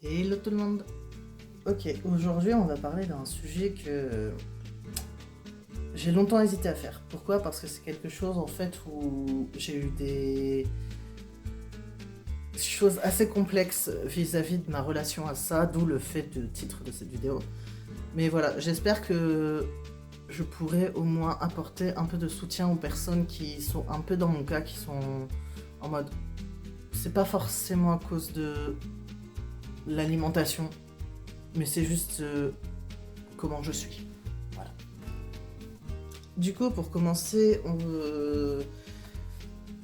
Hello tout le monde. Ok, aujourd'hui on va parler d'un sujet que j'ai longtemps hésité à faire. Pourquoi? Parce que c'est quelque chose en fait où j'ai eu des choses assez complexes vis-à-vis de ma relation à ça, d'où le fait du titre de cette vidéo. Mais voilà, j'espère que je pourrai au moins apporter un peu de soutien aux personnes qui sont un peu dans mon cas, qui sont en mode c'est pas forcément à cause de l'alimentation, mais c'est juste comment je suis. Voilà. Du coup, pour commencer,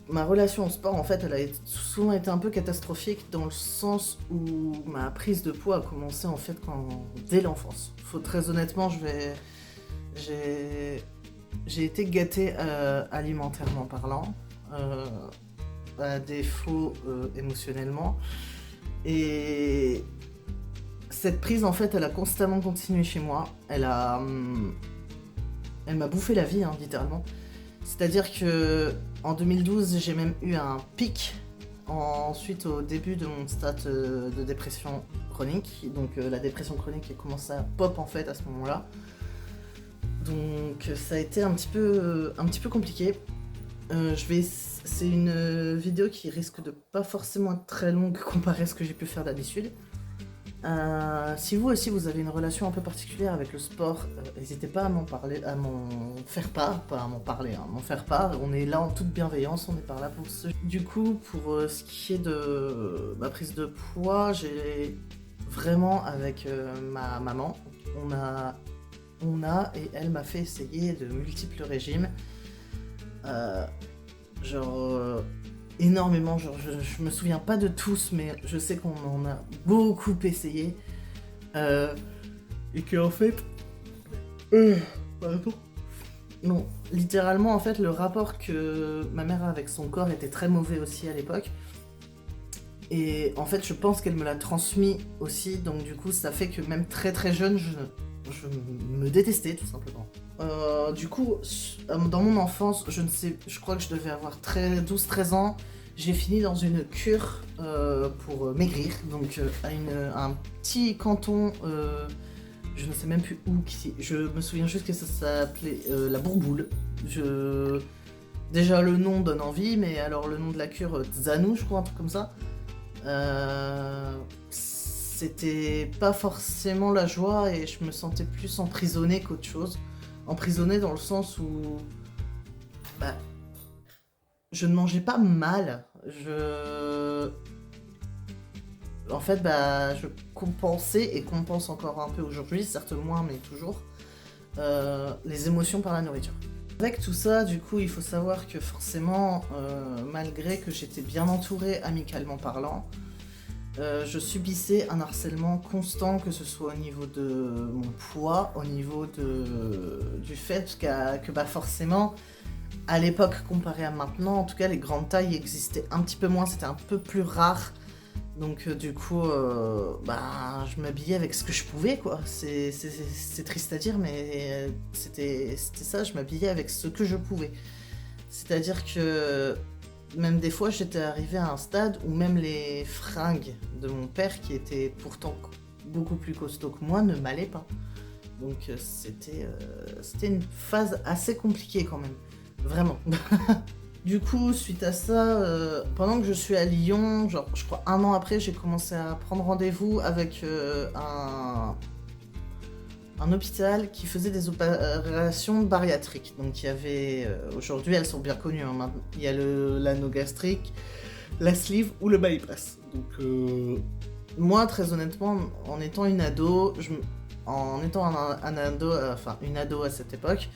ma relation au sport, en fait, elle a souvent été un peu catastrophique dans le sens où ma prise de poids a commencé en fait dès l'enfance. Faut très honnêtement, j'ai été gâtée alimentairement parlant, à défaut émotionnellement, et cette prise, en fait, elle a constamment continué chez moi. Elle m'a bouffé la vie, hein, littéralement. C'est-à-dire que en 2012, j'ai même eu un pic ensuite au début de mon stade de dépression chronique. Donc la dépression chronique a commencé à pop en fait à ce moment-là. Donc ça a été un petit peu compliqué. C'est une vidéo qui risque de pas forcément être très longue comparée à ce que j'ai pu faire d'habitude. Si vous aussi vous avez une relation un peu particulière avec le sport, n'hésitez pas à m'en parler, à m'en faire part, pas à m'en parler, hein, à m'en faire part. On est là en toute bienveillance, on est par là pour ce. Du coup, pour ce qui est de ma prise de poids, j'ai vraiment avec ma maman, on a et elle m'a fait essayer de multiples régimes, euh, genre énormément, genre je me souviens pas de tous, mais je sais qu'on en a beaucoup essayé. Et que en fait. Pardon. Non, littéralement en fait le rapport que ma mère a avec son corps était très mauvais aussi à l'époque. Et en fait je pense qu'elle me l'a transmis aussi, donc du coup ça fait que même très très jeune je me détestais tout simplement. Du coup, dans mon enfance, je crois que je devais avoir 12-13 ans, j'ai fini dans une cure pour maigrir, donc à un petit canton, je ne sais même plus où, je me souviens juste que ça s'appelait la Bourboule. Déjà le nom donne envie, mais alors le nom de la cure, Zanou, je crois, un truc comme ça. C'était pas forcément la joie et je me sentais plus emprisonnée qu'autre chose. Emprisonnée dans le sens où bah, je ne mangeais pas mal. En fait, bah, je compensais et compense encore un peu aujourd'hui, certes moins, mais toujours, les émotions par la nourriture. Avec tout ça, du coup, il faut savoir que forcément, malgré que j'étais bien entourée amicalement parlant, je subissais un harcèlement constant, que ce soit au niveau de mon poids, au niveau du fait que bah forcément, à l'époque comparé à maintenant, en tout cas les grandes tailles existaient un petit peu moins, c'était un peu plus rare. Donc du coup, bah, je m'habillais avec ce que je pouvais, quoi. C'est triste à dire, mais c'était ça, je m'habillais avec ce que je pouvais. C'est-à-dire que même des fois, j'étais arrivée à un stade où même les fringues de mon père, qui étaient pourtant beaucoup plus costauds que moi, ne m'allaient pas. Donc c'était une phase assez compliquée quand même. Vraiment. Du coup, suite à ça, pendant que je suis à Lyon, genre je crois un an après, j'ai commencé à prendre rendez-vous avec un hôpital qui faisait des opérations bariatriques. Donc il y avait, aujourd'hui elles sont bien connues, hein, maintenant. Il y a l'anneau gastrique, la sleeve ou le bypass. Donc moi, très honnêtement, en étant une ado, une ado à cette époque,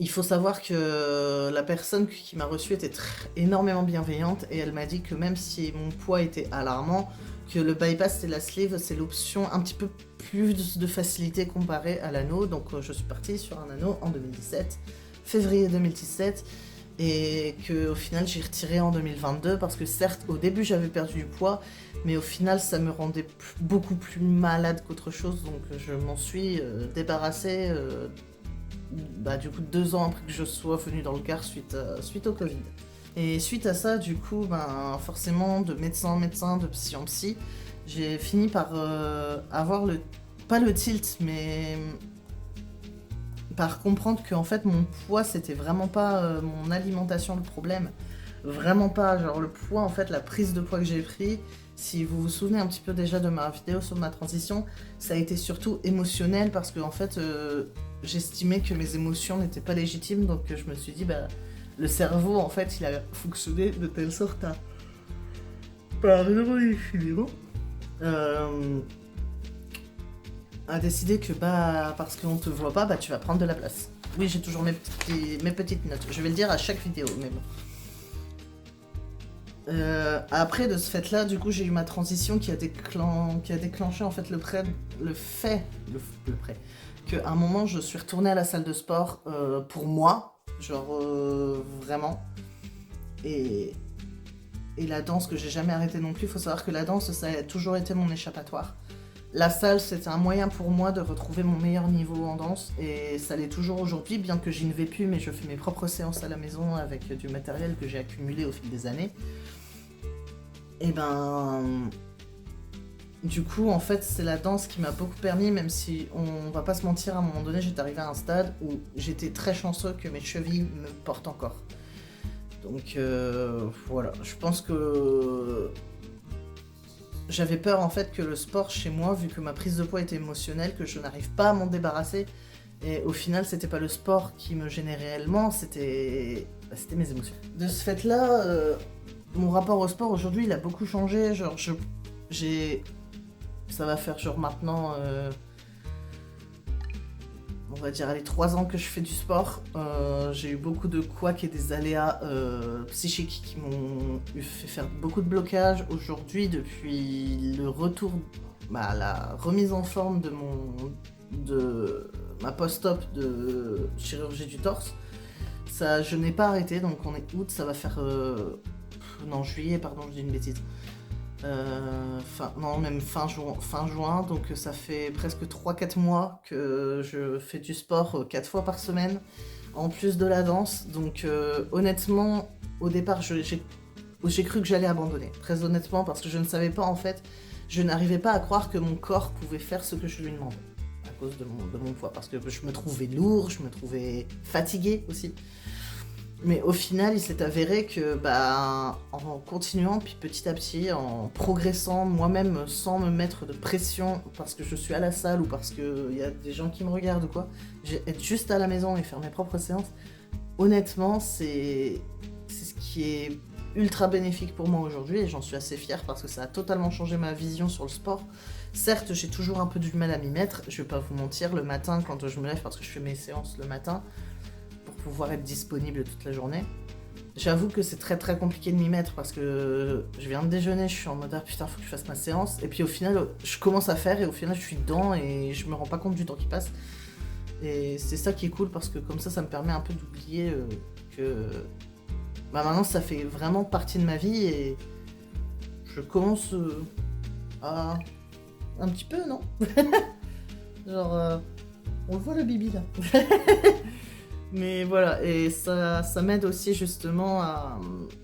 il faut savoir que la personne qui m'a reçue était énormément bienveillante et elle m'a dit que même si mon poids était alarmant, que le bypass et la sleeve, c'est l'option un petit peu plus de facilité comparée à l'anneau. Donc je suis partie sur un anneau en 2017, février 2017, et qu'au final j'ai retiré en 2022 parce que certes au début j'avais perdu du poids, mais au final ça me rendait beaucoup plus malade qu'autre chose, donc je m'en suis débarrassée. Bah, du coup 2 ans après que je sois venue dans le Gard suite au Covid. Et suite à ça, du coup, ben, forcément, de médecin en médecin, de psy en psy, j'ai fini par avoir pas le tilt, mais par comprendre que en fait mon poids c'était vraiment pas mon alimentation le problème, vraiment pas, genre le poids en fait, la prise de poids que j'ai pris, si vous vous souvenez un petit peu déjà de ma vidéo sur ma transition, ça a été surtout émotionnel parce que en fait j'estimais que mes émotions n'étaient pas légitimes, donc je me suis dit bah le cerveau en fait il a fonctionné de telle sorte à pardon décidément a décidé que bah parce qu'on te voit pas, bah tu vas prendre de la place. Oui, j'ai toujours mes petites notes. Je vais le dire à chaque vidéo, mais bon. Après de ce fait-là, du coup, j'ai eu ma transition qui a déclenché en fait le prêt qu'à un moment je suis retournée à la salle de sport pour moi, genre vraiment. Et la danse que j'ai jamais arrêté non plus. Il faut savoir que la danse, ça a toujours été mon échappatoire. La salle, c'était un moyen pour moi de retrouver mon meilleur niveau en danse, et ça l'est toujours aujourd'hui, bien que j'y ne vais plus, mais je fais mes propres séances à la maison avec du matériel que j'ai accumulé au fil des années. Et ben... Du coup, en fait, c'est la danse qui m'a beaucoup permis, même si on va pas se mentir, à un moment donné, j'étais arrivée à un stade où j'étais très chanceux que mes chevilles me portent encore. Donc voilà, je pense que... J'avais peur en fait que le sport chez moi, vu que ma prise de poids était émotionnelle, que je n'arrive pas à m'en débarrasser. Et au final, c'était pas le sport qui me gênait réellement, c'était mes émotions. De ce fait-là, mon rapport au sport aujourd'hui, il a beaucoup changé. Genre, ça va faire genre maintenant, on va dire, allez, 3 ans que je fais du sport. J'ai eu beaucoup de couacs et des aléas psychiques qui m'ont fait faire beaucoup de blocages. Aujourd'hui, depuis le retour, la remise en forme de ma post-op de chirurgie du torse, ça, je n'ai pas arrêté. Donc on est août, ça va faire... non, juillet, pardon, je dis une bêtise. Fin juin, donc ça fait presque 3-4 mois que je fais du sport 4 fois par semaine, en plus de la danse. Donc honnêtement, au départ, j'ai cru que j'allais abandonner, très honnêtement, parce que je ne savais pas en fait, je n'arrivais pas à croire que mon corps pouvait faire ce que je lui demandais, à cause de mon poids, parce que je me trouvais lourd, je me trouvais fatigué aussi. Mais au final, il s'est avéré que, en continuant, puis petit à petit, en progressant moi-même sans me mettre de pression parce que je suis à la salle ou parce qu'il y a des gens qui me regardent ou quoi, être juste à la maison et faire mes propres séances, honnêtement, c'est ce qui est ultra bénéfique pour moi aujourd'hui, et j'en suis assez fière parce que ça a totalement changé ma vision sur le sport. Certes, j'ai toujours un peu du mal à m'y mettre, je vais pas vous mentir, le matin quand je me lève, parce que je fais mes séances le matin, pouvoir être disponible toute la journée. J'avoue que c'est très très compliqué de m'y mettre parce que je viens de déjeuner, je suis en mode putain, faut que je fasse ma séance, et puis au final je commence à faire et au final je suis dedans et je me rends pas compte du temps qui passe, et c'est ça qui est cool parce que comme ça me permet un peu d'oublier que maintenant ça fait vraiment partie de ma vie, et je commence à un petit peu, non genre on le voit le bibi là. Mais voilà, et ça m'aide aussi justement à,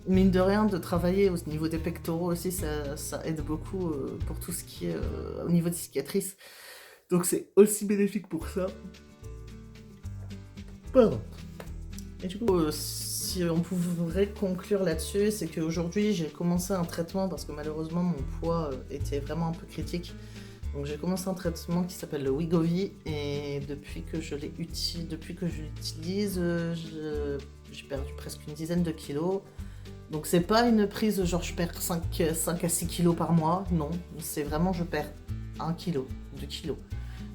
mine de rien, de travailler au niveau des pectoraux aussi, ça aide beaucoup pour tout ce qui est au niveau des cicatrices. Donc c'est aussi bénéfique pour ça. Pardon. Et du coup, si on pouvait conclure là-dessus, c'est qu'aujourd'hui j'ai commencé un traitement parce que malheureusement mon poids était vraiment un peu critique. Donc j'ai commencé un traitement qui s'appelle le Wegovy, et depuis que je l'utilise, j'ai perdu presque une dizaine de kilos. Donc c'est pas une prise genre je perds 5 à 6 kilos par mois, non. C'est vraiment je perds 1 kilo, 2 kilos.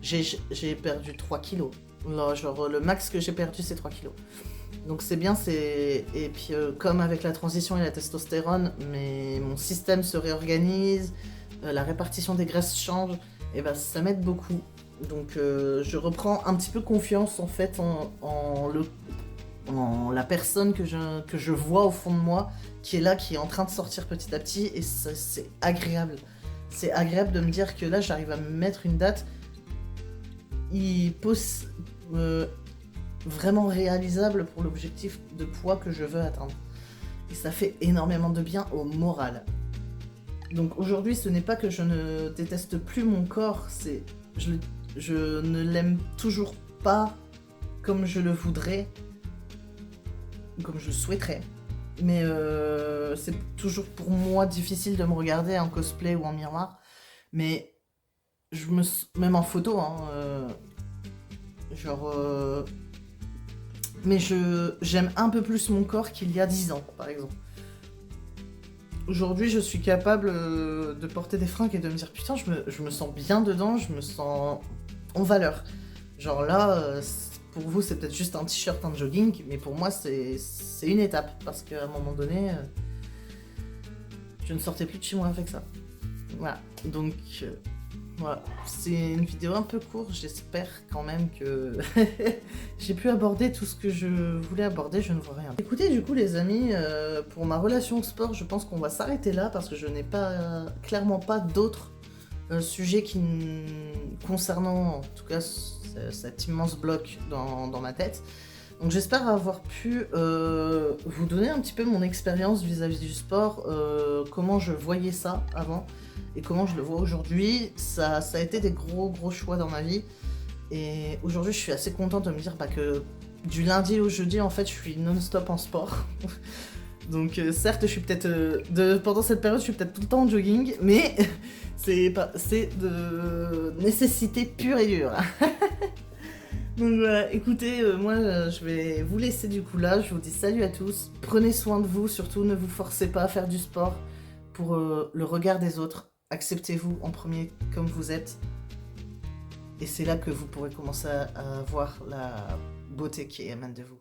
J'ai perdu 3 kilos. Là, genre le max que j'ai perdu c'est 3 kilos. Donc c'est bien, et puis comme avec la transition et la testostérone, mon système se réorganise, la répartition des graisses change, et ça m'aide beaucoup. Donc je reprends un petit peu confiance en fait en la personne que je vois au fond de moi, qui est là, qui est en train de sortir petit à petit, et c'est agréable. C'est agréable de me dire que là j'arrive à me mettre une date vraiment réalisable pour l'objectif de poids que je veux atteindre. Et ça fait énormément de bien au moral. Donc aujourd'hui, ce n'est pas que je ne déteste plus mon corps, c'est je ne l'aime toujours pas comme je le voudrais, comme je le souhaiterais. Mais c'est toujours pour moi difficile de me regarder en cosplay ou en miroir. Mais même en photo, hein, genre... mais j'aime un peu plus mon corps qu'il y a 10 ans, par exemple. Aujourd'hui, je suis capable de porter des fringues et de me dire putain, je me sens bien dedans, je me sens en valeur. Genre là, pour vous, c'est peut-être juste un t-shirt, un jogging, mais pour moi, c'est une étape. Parce qu'à un moment donné, je ne sortais plus de chez moi avec ça. Voilà. Donc, voilà. C'est une vidéo un peu courte, j'espère quand même que j'ai pu aborder tout ce que je voulais aborder, je ne vois rien. Écoutez, du coup, les amis, pour ma relation au sport, je pense qu'on va s'arrêter là parce que je n'ai clairement pas d'autres sujets concernant, en tout cas, cet immense bloc dans ma tête. Donc j'espère avoir pu vous donner un petit peu mon expérience vis-à-vis du sport, comment je voyais ça avant et comment je le vois aujourd'hui. Ça a été des gros choix dans ma vie. Et aujourd'hui, je suis assez contente de me dire que du lundi au jeudi, en fait, je suis non-stop en sport. Donc certes, je suis peut-être pendant cette période, je suis peut-être tout le temps en jogging, mais c'est de nécessité pure et dure. Donc voilà, écoutez, moi je vais vous laisser du coup là, je vous dis salut à tous, prenez soin de vous, surtout ne vous forcez pas à faire du sport pour le regard des autres, acceptez-vous en premier comme vous êtes, et c'est là que vous pourrez commencer à voir la beauté qui émane de vous.